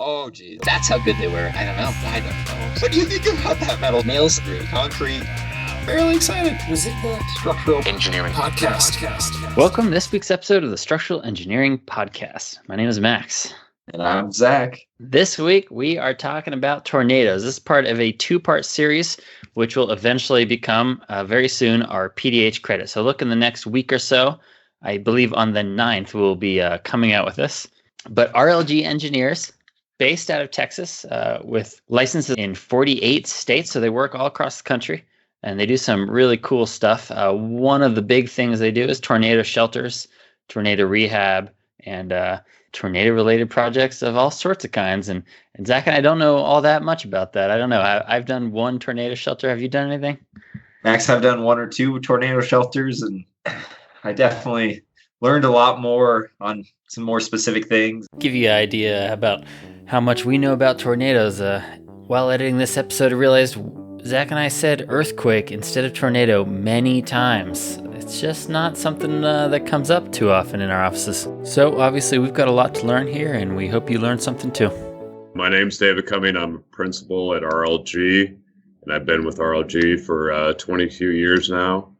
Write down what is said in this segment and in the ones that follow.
Oh, geez. That's how good they were. I don't know. What do you think about that metal? Nails through concrete. Fairly excited. Was it the Structural Engineering Podcast. Welcome to this week's episode of the Structural Engineering Podcast. My name is Max. And I'm Zach. This week, we are talking about tornadoes. This is part of a two-part series, which will eventually become, very soon, our PDH credit. So look in the next week or so. I believe on the 9th, we'll be coming out with this. But RLG engineers, based out of Texas, with licenses in 48 states, so they work all across the country, and they do some really cool stuff. One of the big things they do is tornado shelters, tornado rehab, and tornado-related projects of all sorts of kinds. And Zach and I don't know all that much about that. I don't know. I've done one tornado shelter. Have you done anything? Max, I've done one or two tornado shelters, and I definitely learned a lot more on some more specific things. Give you an idea about how much we know about tornadoes. While editing this episode, I realized Zach and I said earthquake instead of tornado many times. It's just not something that comes up too often in our offices. So obviously we've got a lot to learn here, and we hope you learned something too. My name's David Cumming. I'm a principal at RLG, and I've been with RLG for 22 years now.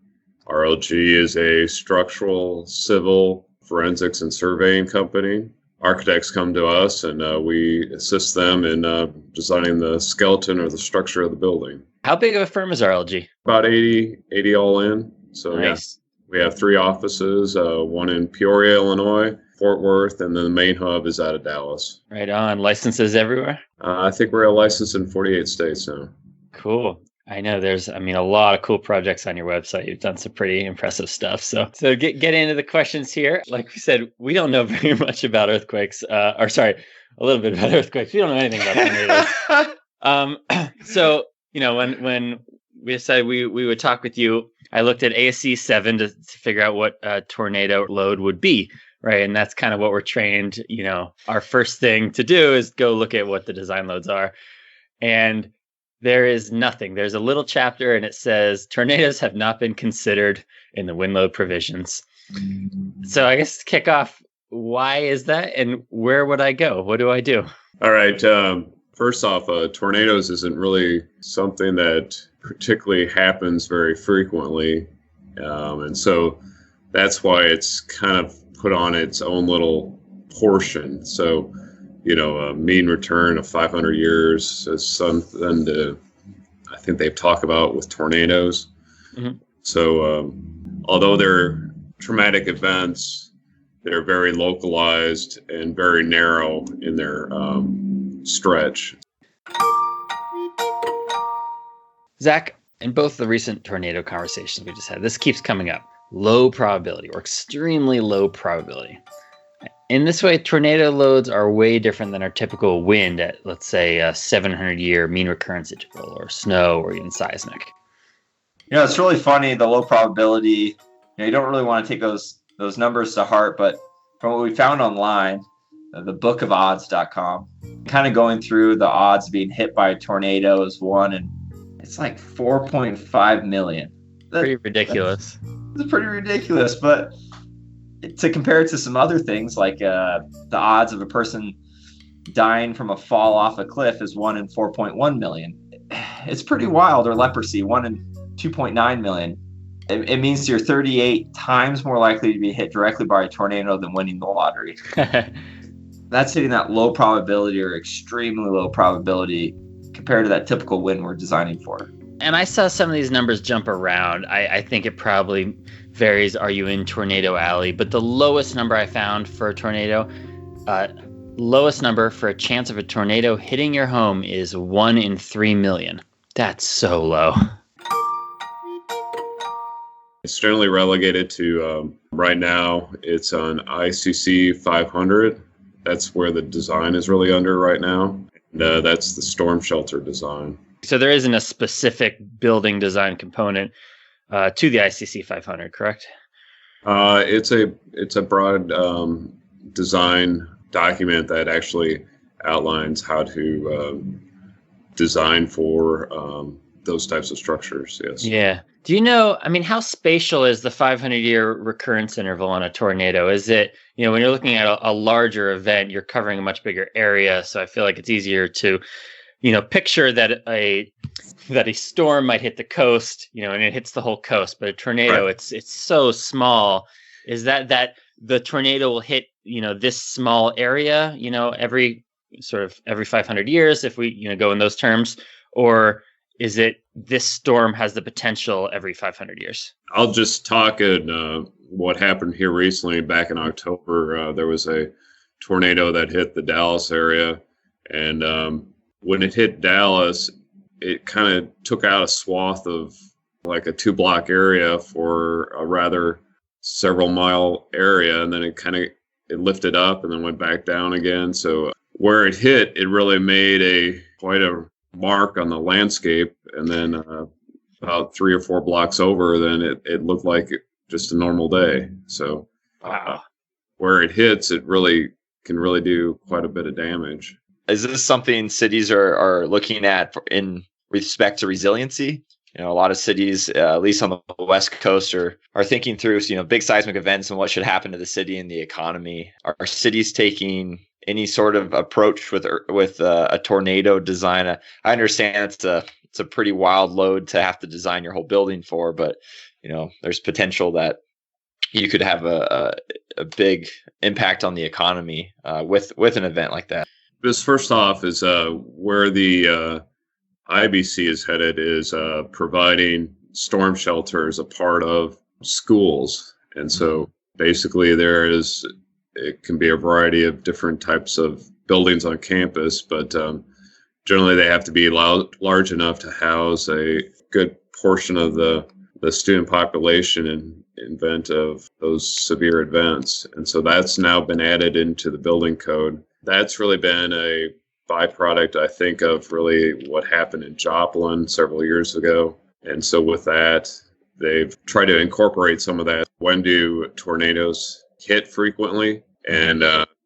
RLG is a structural, civil, forensics, and surveying company. Architects come to us, and we assist them in designing the skeleton or the structure of the building. How big of a firm is RLG? About 80 all in. So nice. Yeah, we have 3 offices, one in Peoria, Illinois, Fort Worth, and then the main hub is out of Dallas. Right on. Licenses everywhere? I think we're licensed in 48 states now. Cool. I know there's, a lot of cool projects on your website. You've done some pretty impressive stuff. So get into the questions here. Like we said, we don't know very much about earthquakes. A little bit about earthquakes. We don't know anything about tornadoes. So, when we decided we would talk with you, I looked at ASC 7 to figure out what a tornado load would be, right? And that's kind of what we're trained. Our first thing to do is go look at what the design loads are. And there is nothing. There's a little chapter and it says tornadoes have not been considered in the wind load provisions. So I guess to kick off, why is that and where would I go? What do I do? All right. First off, tornadoes isn't really something that particularly happens very frequently. And so that's why it's kind of put on its own little portion. So a mean return of 500 years is something I think they've talked about with tornadoes. Mm-hmm. So although they're traumatic events, they're very localized and very narrow in their stretch. Zach, in both the recent tornado conversations we just had, this keeps coming up. Low probability or extremely low probability. In this way, tornado loads are way different than our typical wind at, let's say, a 700-year mean recurrence interval, or snow, or even seismic. It's really funny, the low probability. You don't really want to take those numbers to heart, but from what we found online, the bookofodds.com, kind of going through the odds of being hit by a tornado is one, and it's like 4.5 million. Pretty ridiculous. It's pretty ridiculous, but to compare it to some other things, like the odds of a person dying from a fall off a cliff is 1 in 4.1 million. It's pretty wild. Or leprosy, 1 in 2.9 million. It means you're 38 times more likely to be hit directly by a tornado than winning the lottery. That's hitting that low probability or extremely low probability compared to that typical wind we're designing for. And I saw some of these numbers jump around. I think it probably varies. Are you in Tornado Alley? But the lowest number I found for a tornado, lowest number for a chance of a tornado hitting your home is 1 in 3 million. That's so low. It's generally relegated to, right now, it's on ICC 500. That's where the design is really under right now. And, that's the storm shelter design. So there isn't a specific building design component to the ICC 500, correct? It's a broad design document that actually outlines how to design for those types of structures. Yes. Yeah. Do you know, I mean, how spatial is the 500-year recurrence interval on a tornado? Is it, when you're looking at a larger event, you're covering a much bigger area. So I feel like it's easier to, picture that a storm might hit the coast, and it hits the whole coast. But a tornado, Right. it's so small. Is that the tornado will hit, this small area, every 500 years, if we, go in those terms, or is it this storm has the potential every 500 years? I'll just talk at what happened here recently. Back in October, there was a tornado that hit the Dallas area. And when it hit Dallas, it kind of took out a swath of like a 2-block area for a rather several mile area. And then it lifted up and then went back down again. So where it hit, it really made quite a mark on the landscape. And then about 3 or 4 blocks over, then it looked like just a normal day. So Wow. Where it hits, it really can really do quite a bit of damage. Is this something cities are looking at in respect to resiliency? A lot of cities, at least on the West Coast, are thinking through, big seismic events and what should happen to the city and the economy. Are cities taking any sort of approach with a tornado design? I understand it's a pretty wild load to have to design your whole building for, but there's potential that you could have a big impact on the economy with an event like that. This first off is where the IBC is headed is providing storm shelter as a part of schools. And so basically it can be a variety of different types of buildings on campus, but generally they have to be large enough to house a good portion of the student population in event of those severe events. And so that's now been added into the building code. That's really been a byproduct, I think, of really what happened in Joplin several years ago. And so with that, they've tried to incorporate some of that. When do tornadoes hit frequently? And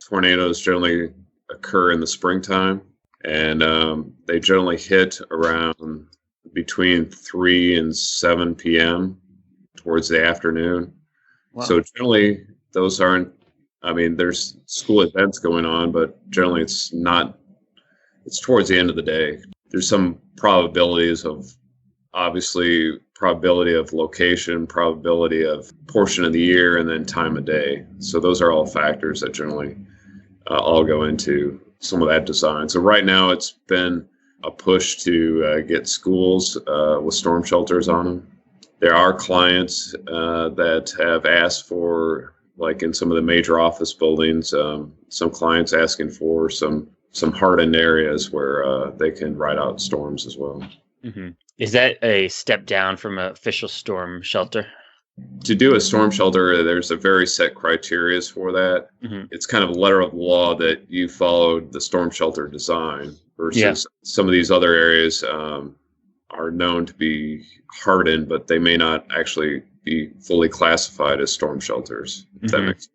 tornadoes generally occur in the springtime. And they generally hit around between 3 and 7 p.m. towards the afternoon. Wow. So generally, those aren't, there's school events going on, but generally it's towards the end of the day. There's some probabilities of, obviously, probability of location, probability of portion of the year, and then time of day. So those are all factors that generally all go into some of that design. So right now it's been a push to get schools with storm shelters on them. There are clients that have asked for, like in some of the major office buildings, some clients asking for some hardened areas where they can ride out storms as well. Mm-hmm. Is that a step down from an official storm shelter? To do a storm shelter, there's a very set criteria for that. Mm-hmm. It's kind of a letter of law that you followed the storm shelter design versus some of these other areas are known to be hardened, but they may not actually be fully classified as storm shelters. If that makes sense.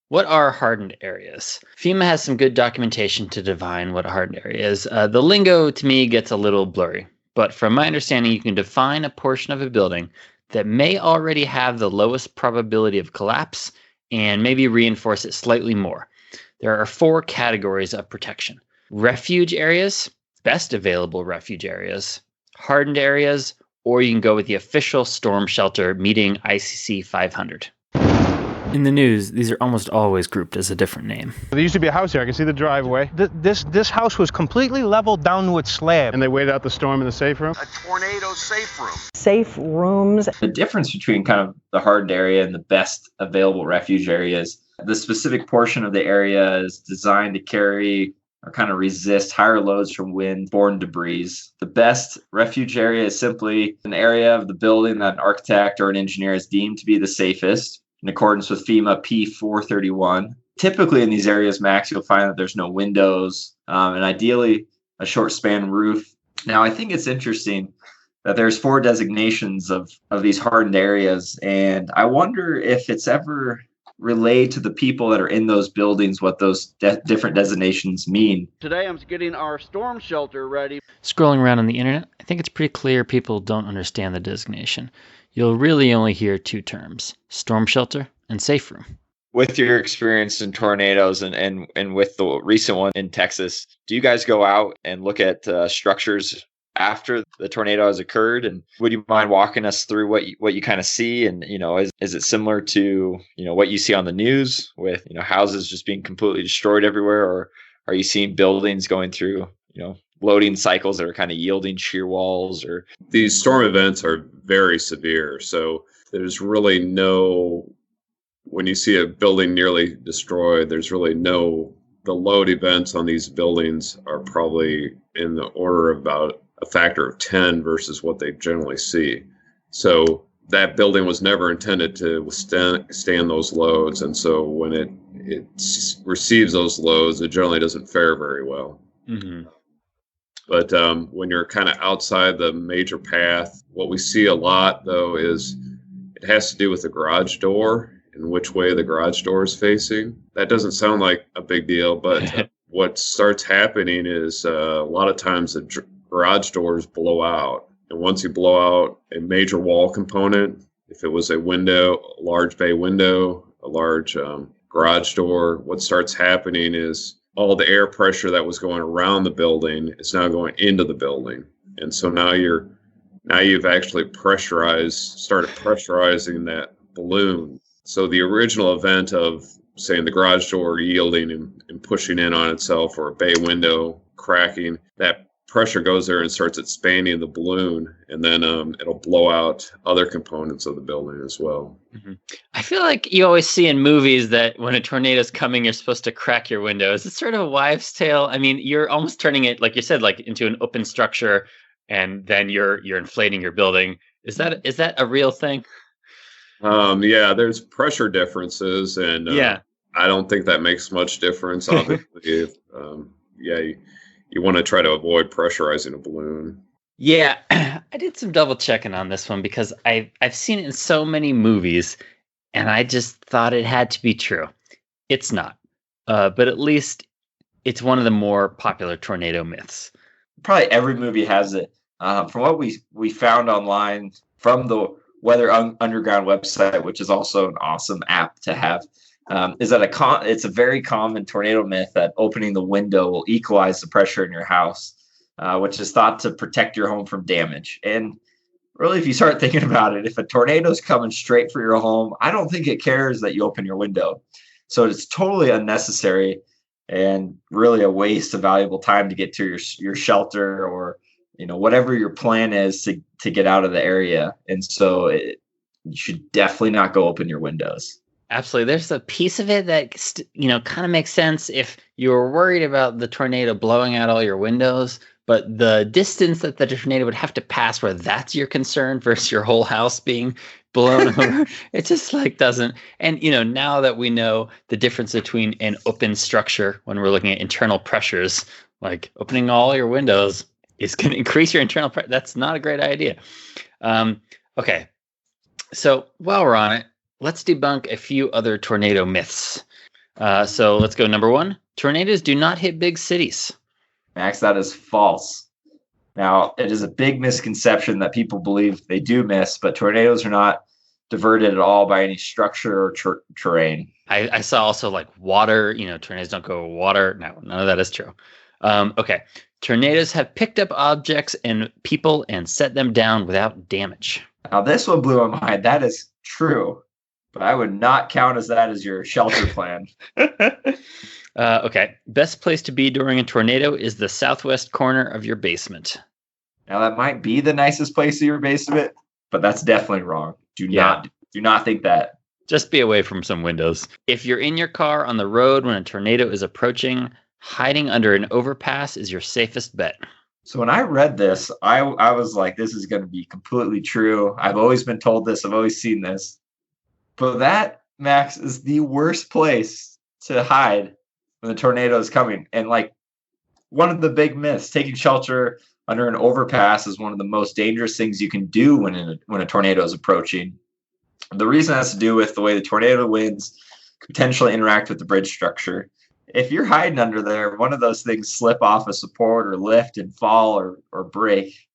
What are hardened areas? FEMA has some good documentation to define what a hardened area is. The lingo to me gets a little blurry, but from my understanding, you can define a portion of a building that may already have the lowest probability of collapse and maybe reinforce it slightly more. There are 4 categories of protection: refuge areas, best available refuge areas, hardened areas, or you can go with the official storm shelter meeting ICC 500. In the news, these are almost always grouped as a different name. There used to be a house here. I can see the driveway. This house was completely leveled down to its slab. And they waited out the storm in the safe room? A tornado safe room. Safe rooms. The difference between kind of the hardened area and the best available refuge areas, the specific portion of the area is designed to carry or kind of resist higher loads from wind-borne debris. The best refuge area is simply an area of the building that an architect or an engineer has deemed to be the safest, in accordance with FEMA P431. Typically in these areas, Max, you'll find that there's no windows and ideally a short span roof. Now, I think it's interesting that there's 4 designations of these hardened areas, and I wonder if it's ever relayed to the people that are in those buildings what those different designations mean. Today I'm getting our storm shelter ready. Scrolling around on the internet, I think it's pretty clear people don't understand the designation. you'll really only hear two terms: storm shelter and safe room. With your experience in tornadoes and with the recent one in Texas, do you guys go out and look at structures after the tornado has occurred? And would you mind walking us through what you kind of see? And, is it similar to, what you see on the news with, houses just being completely destroyed everywhere? Or are you seeing buildings going through, loading cycles that are kind of yielding shear walls? Or These storm events are very severe. So there's really when you see a building nearly destroyed, there's really the load events on these buildings are probably in the order of about a factor of 10 versus what they generally see. So that building was never intended to withstand those loads. And so when it receives those loads, it generally doesn't fare very well. Mm-hmm. But when you're kind of outside the major path, what we see a lot, though, is it has to do with the garage door and which way the garage door is facing. That doesn't sound like a big deal, but what starts happening is a lot of times the garage doors blow out. And once you blow out a major wall component, if it was a window, a large bay window, a large garage door, what starts happening is all the air pressure that was going around the building is now going into the building. And so now you've actually started pressurizing that balloon. So the original event of, saying, the garage door yielding and pushing in on itself, or a bay window cracking, that pressure goes there and starts expanding the balloon, and then it'll blow out other components of the building as well. Mm-hmm. I feel like you always see in movies that when a tornado's coming, you're supposed to crack your windows. It's sort of a wives' tale. I mean, you're almost turning it, like you said, like into an open structure, and then you're inflating your building. Is that a real thing? Yeah, there's pressure differences, and I don't think that makes much difference. Obviously, you want to try to avoid pressurizing a balloon. Yeah, I did some double checking on this one because I've seen it in so many movies, and I just thought it had to be true. It's not, but at least it's one of the more popular tornado myths. Probably every movie has it. From what we found online from the Weather Underground website, which is also an awesome app to have, is that it's a very common tornado myth that opening the window will equalize the pressure in your house, which is thought to protect your home from damage. And really, if you start thinking about it, if a tornado is coming straight for your home, I don't think it cares that you open your window. So it's totally unnecessary and really a waste of valuable time to get to your shelter, or whatever your plan is to get out of the area. And so you should definitely not go open your windows. Absolutely. There's a piece of it that, kind of makes sense if you were worried about the tornado blowing out all your windows, but the distance that the tornado would have to pass where that's your concern versus your whole house being blown over, it just doesn't. And, now that we know the difference between an open structure when we're looking at internal pressures, like opening all your windows is going to increase your internal pressure. That's not a great idea. Okay. So while we're on it, let's debunk a few other tornado myths. So let's go. Number one, tornadoes do not hit big cities. Max, that is false. Now, it is a big misconception that people believe they do miss, but tornadoes are not diverted at all by any structure or terrain. I saw also water, tornadoes don't go over water. No, none of that is true. Okay. Tornadoes have picked up objects and people and set them down without damage. Now, this one blew my mind. That is true, but I would not count that as your shelter plan. Okay. Best place to be during a tornado is the southwest corner of your basement. Now, that might be the nicest place in your basement, but that's definitely wrong. Do not think that. Just be away from some windows. If you're in your car on the road when a tornado is approaching, hiding under an overpass is your safest bet. So when I read this, I was like, this is going to be completely true. I've always been told this. I've always seen this. But that, Max, is the worst place to hide when the tornado is coming. And one of the big myths, taking shelter under an overpass is one of the most dangerous things you can do when a tornado is approaching. The reason has to do with the way the tornado winds could potentially interact with the bridge structure. If you're hiding under there, one of those things slip off a support or lift and fall or break,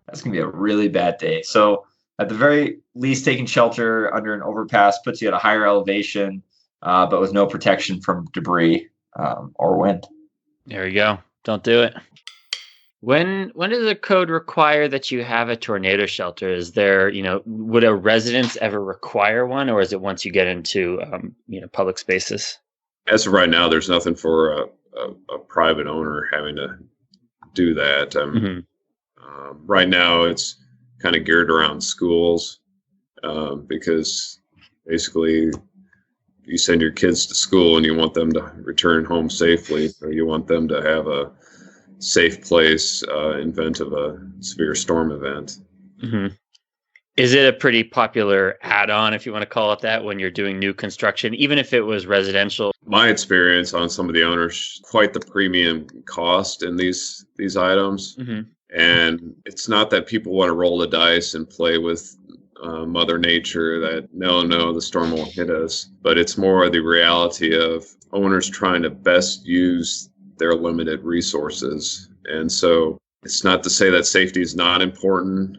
that's going to be a really bad day. So At the very least, taking shelter under an overpass puts you at a higher elevation, but with no protection from debris or wind. There you go. Don't do it. When does the code require that you have a tornado shelter? Is there, would a residence ever require one, or is it once you get into, public spaces? As of right now, there's nothing for a private owner having to do that. Right now, it's kind of geared around schools because basically you send your kids to school and you want them to return home safely, or you want them to have a safe place in event of a severe storm event. Mm-hmm. Is it a pretty popular add-on, if you want to call it that, when you're doing new construction, even if it was residential? My experience on some of the owners, quite the premium cost in these items. Mm-hmm. And it's not that people want to roll the dice and play with Mother Nature that, no, the storm won't hit us. But it's more the reality of owners trying to best use their limited resources. And so it's not to say that safety is not important.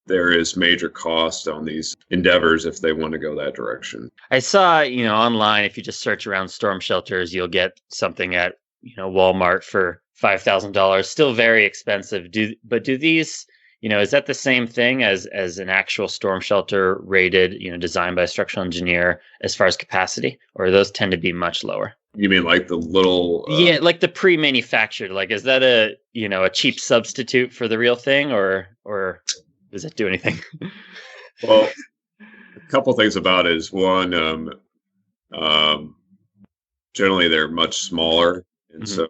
There is major cost on these endeavors if they want to go that direction. I saw, online, if you just search around storm shelters, you'll get something at, Walmart for $5,000. Still very expensive. Do these, is that the same thing as an actual storm shelter rated, designed by a structural engineer as far as capacity, or those tend to be much lower? You mean like the little... Yeah, like the pre-manufactured. Like, is that a cheap substitute for the real thing, or does it do anything? Well, a couple things about it is one, generally they're much smaller, and so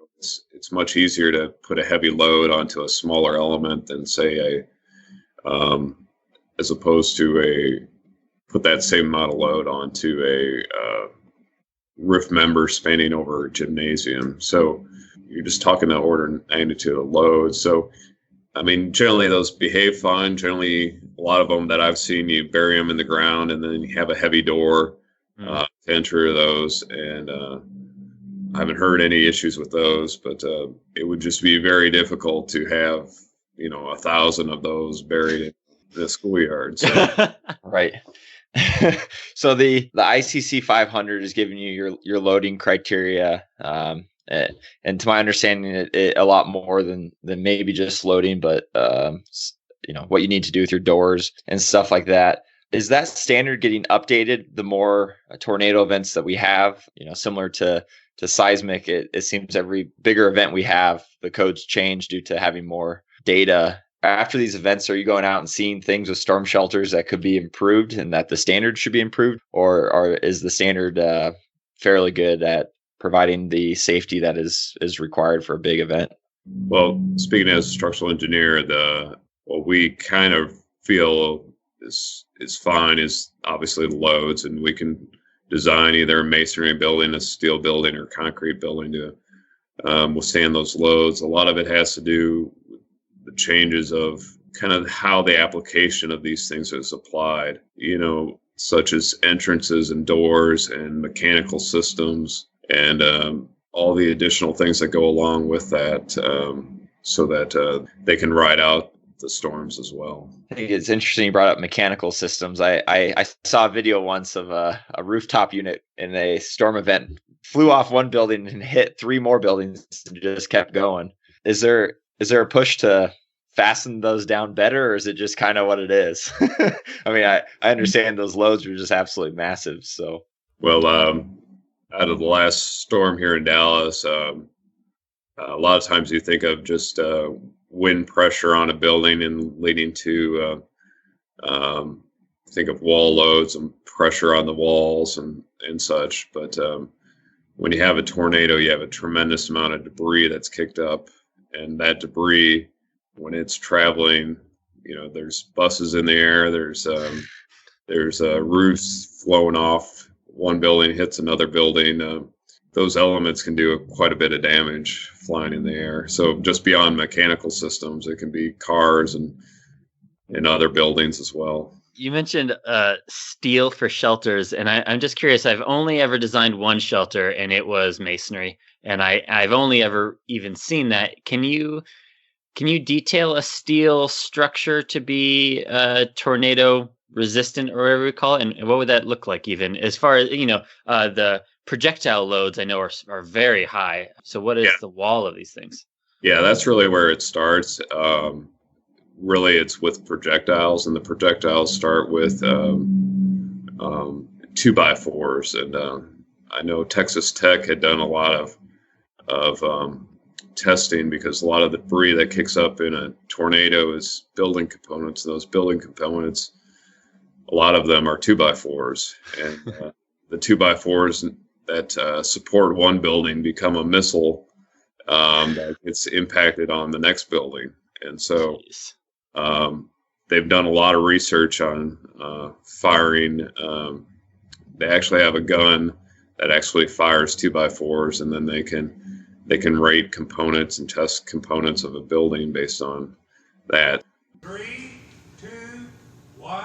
it's much easier to put a heavy load onto a smaller element than say as opposed to put that same amount of load onto a roof member spanning over a gymnasium. So you're just talking the order of magnitude of load. So, I mean, generally those behave fine. Generally, a lot of them that I've seen, you bury them in the ground and then you have a heavy door to enter those. And I haven't heard any issues with those, but it would just be very difficult to have, 1,000 of those buried in the schoolyard. So. Right. So the ICC 500 is giving you your loading criteria, and to my understanding, it a lot more than maybe just loading, but what you need to do with your doors and stuff like that. Is that standard getting updated the more tornado events that we have? Similar to seismic, it seems every bigger event we have, the codes change due to having more data. After these events, are you going out and seeing things with storm shelters that could be improved and that the standard should be improved? Or is the standard fairly good at providing the safety that is required for a big event? Well, speaking as a structural engineer, what we kind of feel is fine is obviously the loads, and we can design either a masonry building, a steel building, or concrete building to withstand those loads. A lot of it has to do the changes of kind of how the application of these things is applied, such as entrances and doors and mechanical systems and all the additional things that go along with that so that they can ride out the storms as well. I think it's interesting you brought up mechanical systems. I saw a video once of a rooftop unit in a storm event, flew off one building and hit 3 more buildings and just kept going. Is there a push to fasten those down better, or is it just kind of what it is? I mean, I understand those loads are just absolutely massive. So, well, out of the last storm here in Dallas, a lot of times you think of just wind pressure on a building and leading to think of wall loads and pressure on the walls and such. But when you have a tornado, you have a tremendous amount of debris that's kicked up. And that debris, when it's traveling, there's buses in the air, there's roofs flowing off. One building hits another building. Those elements can do quite a bit of damage flying in the air. So just beyond mechanical systems, it can be cars and other buildings as well. You mentioned steel for shelters, and I'm just curious. I've only ever designed one shelter, and it was masonry. And I've only ever even seen that. Can you Can you detail a steel structure to be tornado resistant, or whatever we call it, and what would that look like? Even as far as the projectile loads, I know are very high. So what is the wall of these things? Yeah, that's really where it starts. Really, it's with projectiles, and the projectiles start with 2x4s, and I know Texas Tech had done a lot of testing, because a lot of the debris that kicks up in a tornado is building components. Those building components, a lot of them are 2x4s, and the 2x4s that support one building become a missile that gets impacted on the next building. And so they've done a lot of research on firing. They actually have a gun that actually fires 2x4s, and then they can rate components and test components of a building based on that. 3, 2, 1.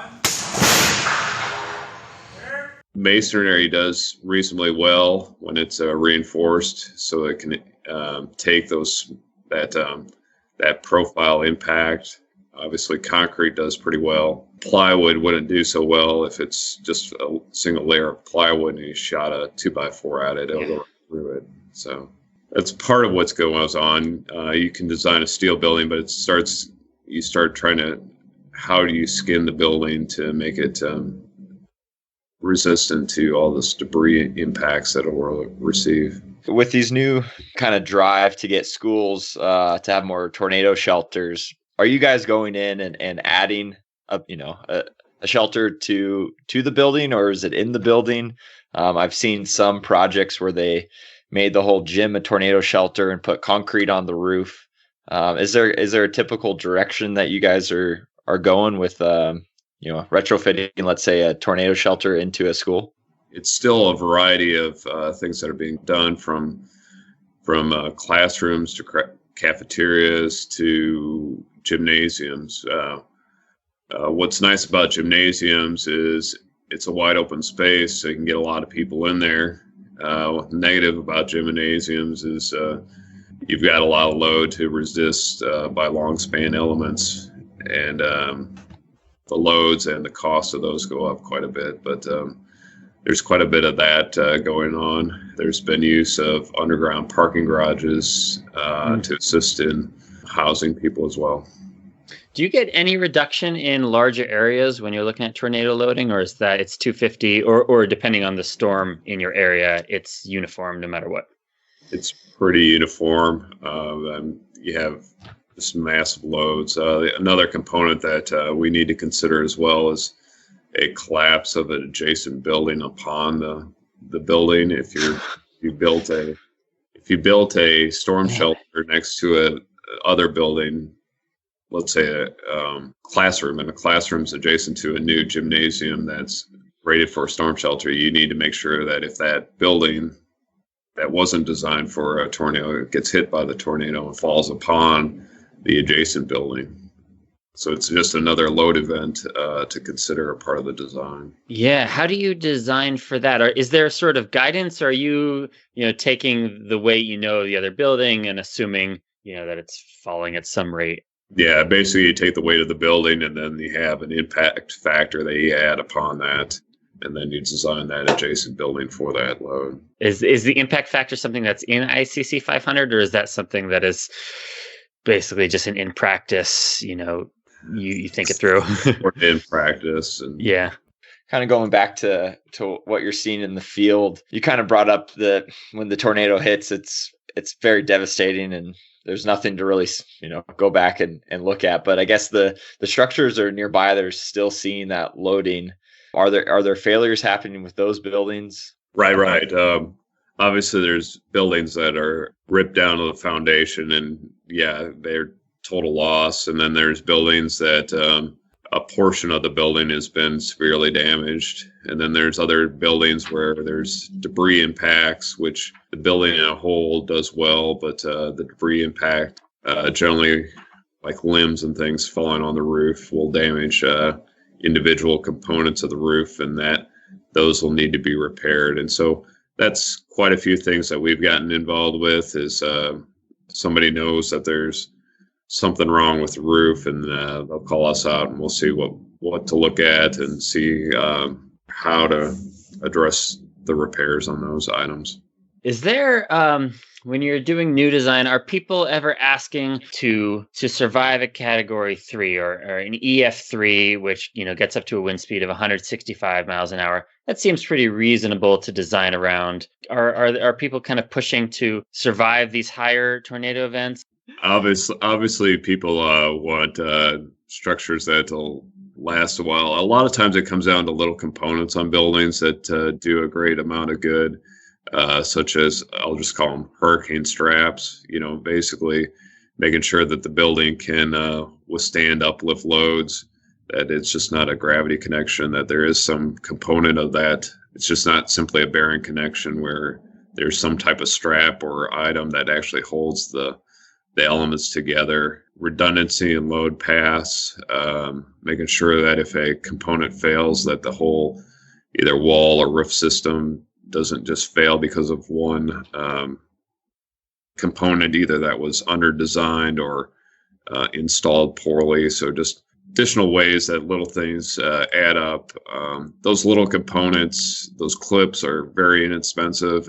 Masonry does reasonably well when it's reinforced, so it can take that profile impact. Obviously, concrete does pretty well. Plywood wouldn't do so well if it's just a single layer of plywood and you shot a 2x4 at it; it'll go right through it. So that's part of what's going on. You can design a steel building, but you start trying to, how do you skin the building to make it resistant to all this debris impacts that it will receive. With these new kind of drive to get schools to have more tornado shelters, are you guys going in and adding a shelter to the building, or is it in the building? I've seen some projects where they made the whole gym a tornado shelter and put concrete on the roof. Is there a typical direction that you guys are going with retrofitting, let's say, a tornado shelter into a school? It's still a variety of things that are being done, from classrooms to cafeterias to gymnasiums. What's nice about gymnasiums is it's a wide open space, so you can get a lot of people in there. Negative about gymnasiums is you've got a lot of load to resist by long span elements, and the loads and the cost of those go up quite a bit. But there's quite a bit of that going on. There's been use of underground parking garages to assist in housing people as well. Do you get any reduction in larger areas when you're looking at tornado loading, or is that it's 250, or depending on the storm in your area, it's uniform no matter what? It's pretty uniform. You have just massive loads. Another component that we need to consider as well is a collapse of an adjacent building upon the building. If you built a storm shelter next to a other building, let's say a classroom, and a classroom's adjacent to a new gymnasium that's rated for a storm shelter, you need to make sure that if that building that wasn't designed for a tornado gets hit by the tornado and falls upon the adjacent building. So it's just another load event to consider a part of the design. Yeah. How do you design for that? Or is there sort of guidance? Or are you taking the weight the other building and assuming that it's falling at some rate? Yeah, basically you take the weight of the building, and then you have an impact factor that you add upon that, and then you design that adjacent building for that load. Is the impact factor something that's in ICC 500, or is that something that is basically just in practice? You think it through. Or in practice, and yeah. Kind of going back to what you're seeing in the field, you kind of brought up that when the tornado hits, it's very devastating, and there's nothing to really, go back and look at. But I guess the structures are nearby that are still seeing that loading. Are there failures happening with those buildings? Right. Obviously, there's buildings that are ripped down to the foundation, and they're total loss. And then there's buildings that a portion of the building has been severely damaged. And then there's other buildings where there's debris impacts, which the building in a whole does well, but the debris impact, generally like limbs and things falling on the roof, will damage individual components of the roof, and those will need to be repaired. And so that's quite a few things that we've gotten involved with. Is somebody knows that there's something wrong with the roof, and they'll call us out, and we'll see what to look at and see how to address the repairs on those items. Is there, when you're doing new design, are people ever asking to survive a Category 3 or an EF3, which gets up to a wind speed of 165 miles an hour? That seems pretty reasonable to design around. Are people kind of pushing to survive these higher tornado events? Obviously, people want structures that'll last a while. A lot of times, it comes down to little components on buildings that do a great amount of good. Such as, I'll just call them hurricane straps, basically making sure that the building can withstand uplift loads, that it's just not a gravity connection, that there is some component of that. It's just not simply a bearing connection where there's some type of strap or item that actually holds the elements together. Redundancy and load pass, making sure that if a component fails, that the whole either wall or roof system doesn't just fail because of one component, either that was under designed or installed poorly. So just additional ways that little things add up. Those little components, those clips are very inexpensive,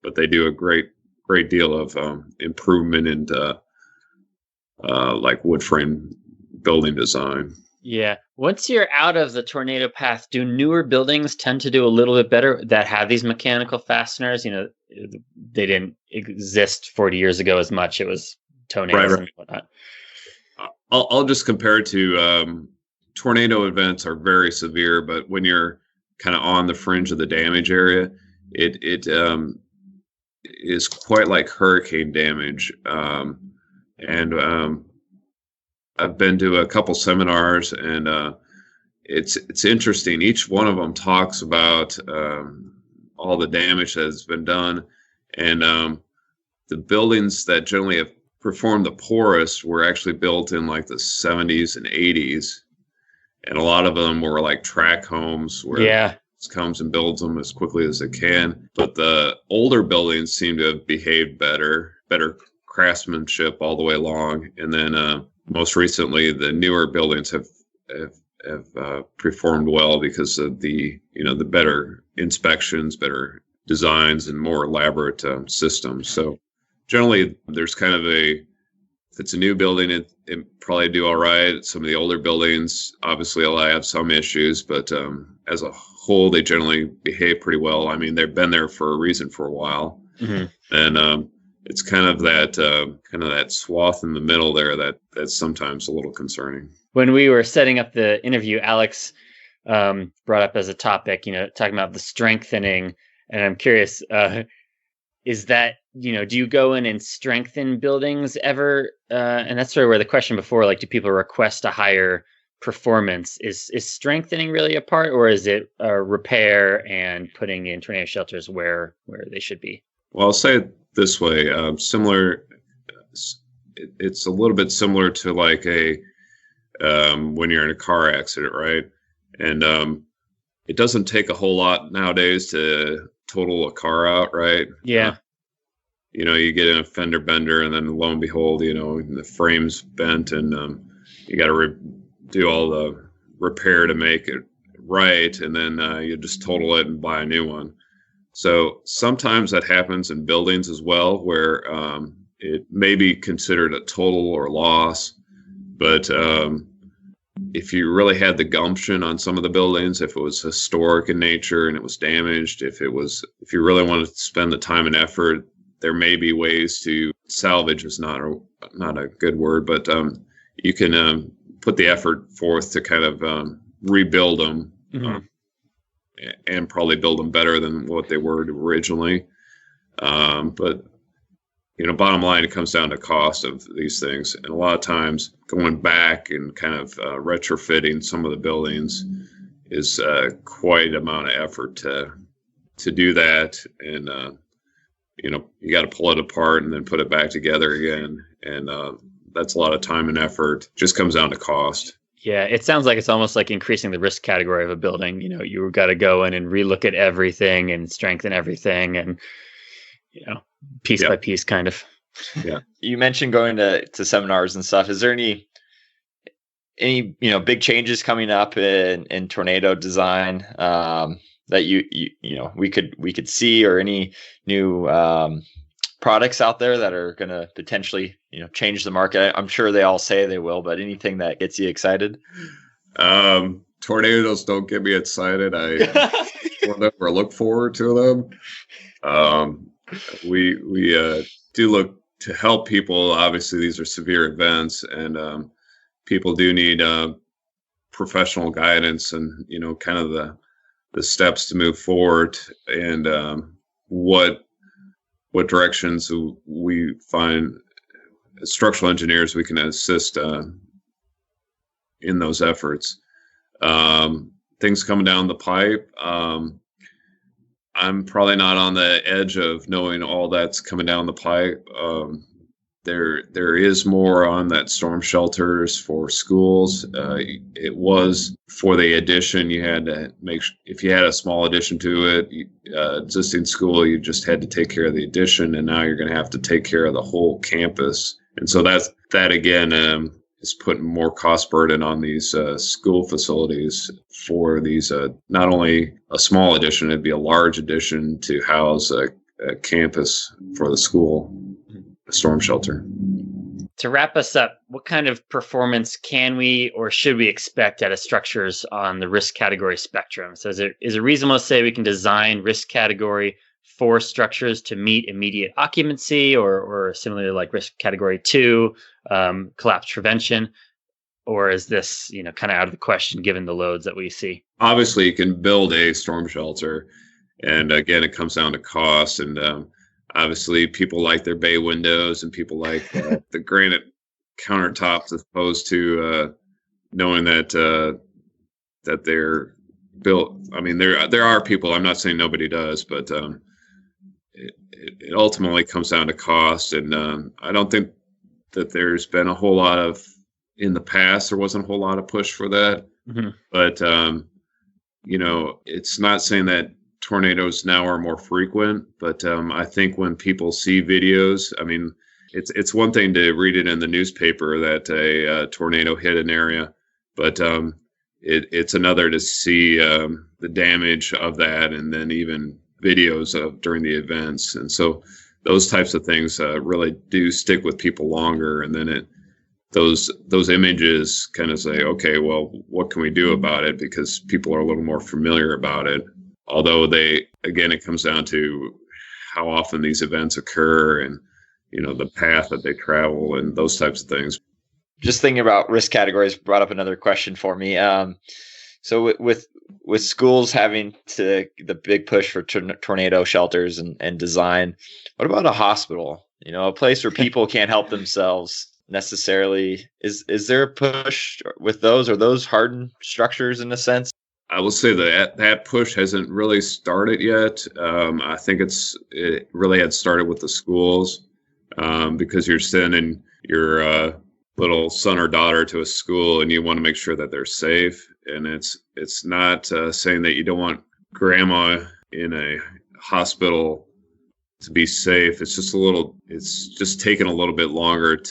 but they do a great deal of improvement into like wood frame building design. Yeah. Once you're out of the tornado path, do newer buildings tend to do a little bit better that have these mechanical fasteners? They didn't exist 40 years ago as much. It was tornadoes and whatnot. I'll just compare it to tornado events are very severe, but when you're kind of on the fringe of the damage area, it is quite like hurricane damage. I've been to a couple seminars, and it's interesting. Each one of them talks about all the damage that has been done, and the buildings that generally have performed the poorest were actually built in like the 70s and 80s, and a lot of them were like tract homes where it comes and builds them as quickly as it can. But the older buildings seem to have behaved better craftsmanship all the way along, and then most recently, the newer buildings have performed well because of the better inspections, better designs, and more elaborate systems. So generally, there's kind of if it's a new building, it probably do all right. Some of the older buildings, obviously, will have some issues, but as a whole, they generally behave pretty well. I mean, they've been there for a reason for a while, and it's kind of that swath in the middle there that's sometimes a little concerning. When we were setting up the interview, Alex brought up as a topic, talking about the strengthening, and I'm curious, is that, do you go in and strengthen buildings ever? And that's sort of where the question before, like, do people request a higher performance? Is strengthening really a part, or is it repair and putting in tornado shelters where they should be? Well, I'll say it this way, similar. It's a little bit similar to like when you're in a car accident, right? And it doesn't take a whole lot nowadays to total a car out, right? Yeah. You get in a fender bender, and then lo and behold, the frame's bent, and you got to do all the repair to make it right, and then you just total it and buy a new one. So sometimes that happens in buildings as well, where it may be considered a total or loss. But if you really had the gumption on some of the buildings, if it was historic in nature and it was damaged, if you really wanted to spend the time and effort, there may be ways to salvage is not a good word, but you can put the effort forth to kind of rebuild them. And probably build them better than what they were originally. But, bottom line, it comes down to cost of these things. And a lot of times going back and kind of retrofitting some of the buildings is quite an amount of effort to do that. And, you got to pull it apart and then put it back together again. And that's a lot of time and effort. Just comes down to cost. Yeah, it sounds like it's almost like increasing the risk category of a building. You've got to go in and relook at everything and strengthen everything, and piece by piece kind of. Yeah. You mentioned going to seminars and stuff. Is there any big changes coming up in tornado design that we could see, or any new products out there that are going to potentially change the market? I'm sure they all say they will, but anything that gets you excited? Tornadoes don't get me excited. I never look forward to them. We do look to help people. Obviously, these are severe events, and people do need professional guidance and kind of the steps to move forward, and what directions we find as structural engineers we can assist in those efforts. Things coming down the pipe. I'm probably not on the edge of knowing all that's coming down the pipe. There is more on that storm shelters for schools. It was for the addition. You had to if you had a small addition to it, existing school, you just had to take care of the addition, and now you're going to have to take care of the whole campus. And so that again is putting more cost burden on these school facilities for these, not only a small addition, it'd be a large addition to house a campus for the school, a storm shelter. To wrap us up, what kind of performance can we or should we expect out of structures on the risk category spectrum? So is it reasonable to say we can design risk category 4 structures to meet immediate occupancy, or similarly like risk category 2, collapse prevention? Or is this, kind of out of the question given the loads that we see? Obviously, you can build a storm shelter, and again, it comes down to cost. And obviously, people like their bay windows, and people like the granite countertops, as opposed to knowing that they're built. I mean, there are people. I'm not saying nobody does, but it ultimately comes down to cost. And I don't think that there's been a whole lot of, in the past, there wasn't a whole lot of push for that. Mm-hmm. But, it's not saying that tornadoes now are more frequent, but I think when people see videos, I mean, it's one thing to read it in the newspaper that a tornado hit an area, but it's another to see the damage of that, and then even videos of during the events. And so those types of things really do stick with people longer. And then those images kind of say, okay, well, what can we do about it? Because people are a little more familiar about it. Although it comes down to how often these events occur, and, the path that they travel, and those types of things. Just thinking about risk categories brought up another question for me. So with schools having the big push for tornado shelters and design, what about a hospital? A place where people can't help themselves necessarily. Is there a push with those? Are those hardened structures in a sense? I will say that push hasn't really started yet. I think it really had started with the schools, because you're sending your little son or daughter to a school, and you want to make sure that they're safe. And it's not saying that you don't want grandma in a hospital to be safe. It's just taking a little bit longer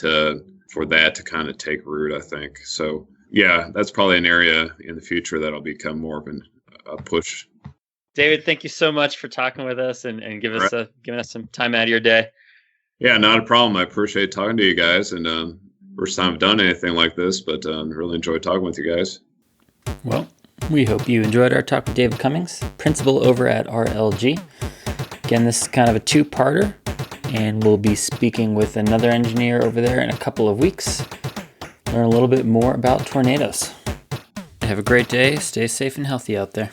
for that to kind of take root, I think. So yeah, that's probably an area in the future that'll become more of a push. David, thank you so much for talking with us and giving us some time out of your day. Yeah, not a problem. I appreciate talking to you guys, and first time I've done anything like this, but really enjoyed talking with you guys. Well, we hope you enjoyed our talk with David Cummings, principal over at RLG. Again, this is kind of a 2-parter, and we'll be speaking with another engineer over there in a couple of weeks. Learn a little bit more about tornadoes. Have a great day. Stay safe and healthy out there.